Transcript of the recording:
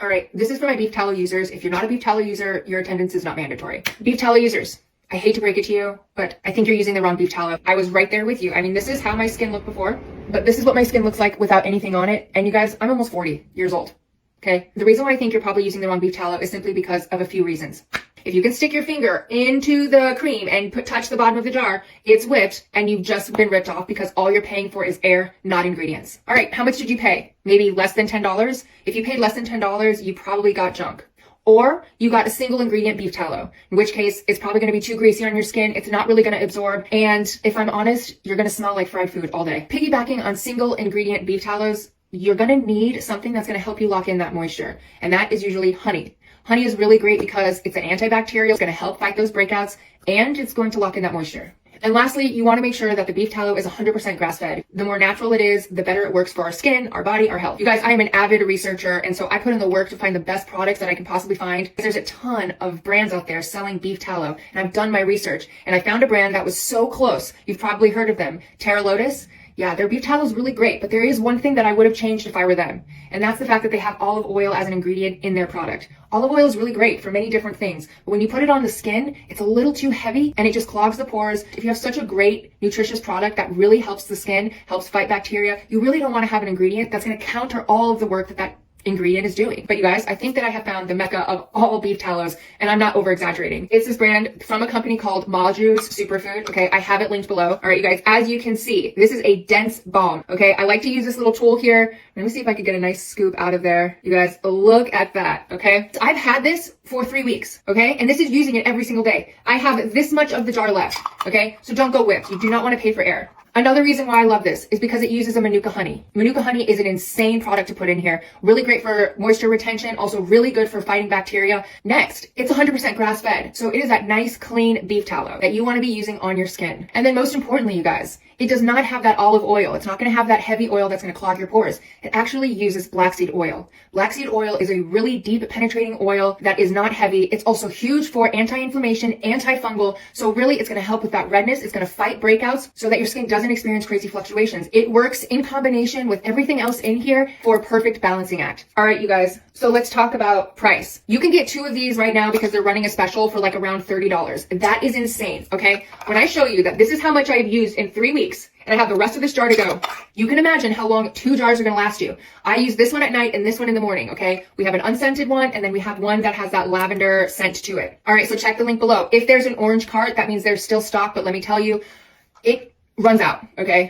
All right, this is for my beef tallow users. If you're not a beef tallow user, your attendance is not mandatory. Beef tallow users, I hate to break it to you, but I think you're using the wrong beef tallow. I was right there with you. I mean, this is how my skin looked before, but this is what my skin looks like without anything on it. And you guys, I'm almost 40 years old. Okay. The reason why I think you're probably using the wrong beef tallow is simply because of a few reasons. If you can stick your finger into the cream and touch the bottom of the jar, it's whipped and you've just been ripped off because all you're paying for is air, not ingredients. All right. How much did you pay? Maybe less than $10. If you paid less than $10, you probably got junk. Or you got a single ingredient beef tallow, in which case it's probably going to be too greasy on your skin. It's not really going to absorb. And if I'm honest, you're going to smell like fried food all day. Piggybacking on single ingredient beef tallows, you're going to need something that's going to help you lock in that moisture. And that is usually honey. Honey is really great because it's an antibacterial. It's going to help fight those breakouts and it's going to lock in that moisture. And lastly, you want to make sure that the beef tallow is 100% grass-fed. The more natural it is, the better it works for our skin, our body, our health. You guys, I am an avid researcher, and so I put in the work to find the best products that I can possibly find. There's a ton of brands out there selling beef tallow, and I've done my research, and I found a brand that was so close. You've probably heard of them. Terra Lotus. Yeah, their beef tallow is really great, but there is one thing that I would have changed if I were them. And that's the fact that they have olive oil as an ingredient in their product. Olive oil is really great for many different things, but when you put it on the skin, it's a little too heavy and it just clogs the pores. If you have such a great, nutritious product that really helps the skin, helps fight bacteria, you really don't want to have an ingredient that's going to counter all of the work that ingredient is doing. But you guys, I think that I have found the mecca of all beef tallows, and I'm not over exaggerating. It's this brand from a company called Maju's Superfood. Okay, I have it linked below. All right, you guys, as you can see, this is a dense balm. Okay, I like to use this little tool here. Let me see if I can get a nice scoop out of there. You guys, look at that. Okay, so I've had this for 3 weeks. Okay, and this is using it every single day. I have this much of the jar left. Okay, so don't go whipped. You do not want to pay for air. Another reason why I love this is because it uses a Manuka honey. Manuka honey is an insane product to put in here. Really great for moisture retention, also really good for fighting bacteria. Next, it's 100% grass-fed. So it is that nice, clean beef tallow that you want to be using on your skin. And then most importantly, you guys, it does not have that olive oil. It's not going to have that heavy oil that's going to clog your pores. It actually uses blackseed oil. Blackseed oil is a really deep penetrating oil that is not heavy. It's also huge for anti-inflammation, antifungal. So really it's going to help with that redness. It's going to fight breakouts so that your skin doesn't experience crazy fluctuations. It works in combination with everything else in here for a perfect balancing act. All right, you guys. So let's talk about price. You can get 2 of these right now because they're running a special for like around $30. That is insane. Okay. When I show you that this is how much I've used in 3 weeks, and I have the rest of this jar to go, you can imagine how long 2 jars are going to last you. I use this one at night and this one in the morning, okay? We have an unscented one, and then we have one that has that lavender scent to it. All right, so check the link below. If there's an orange cart, that means there's still stock, but let me tell you, it runs out, okay?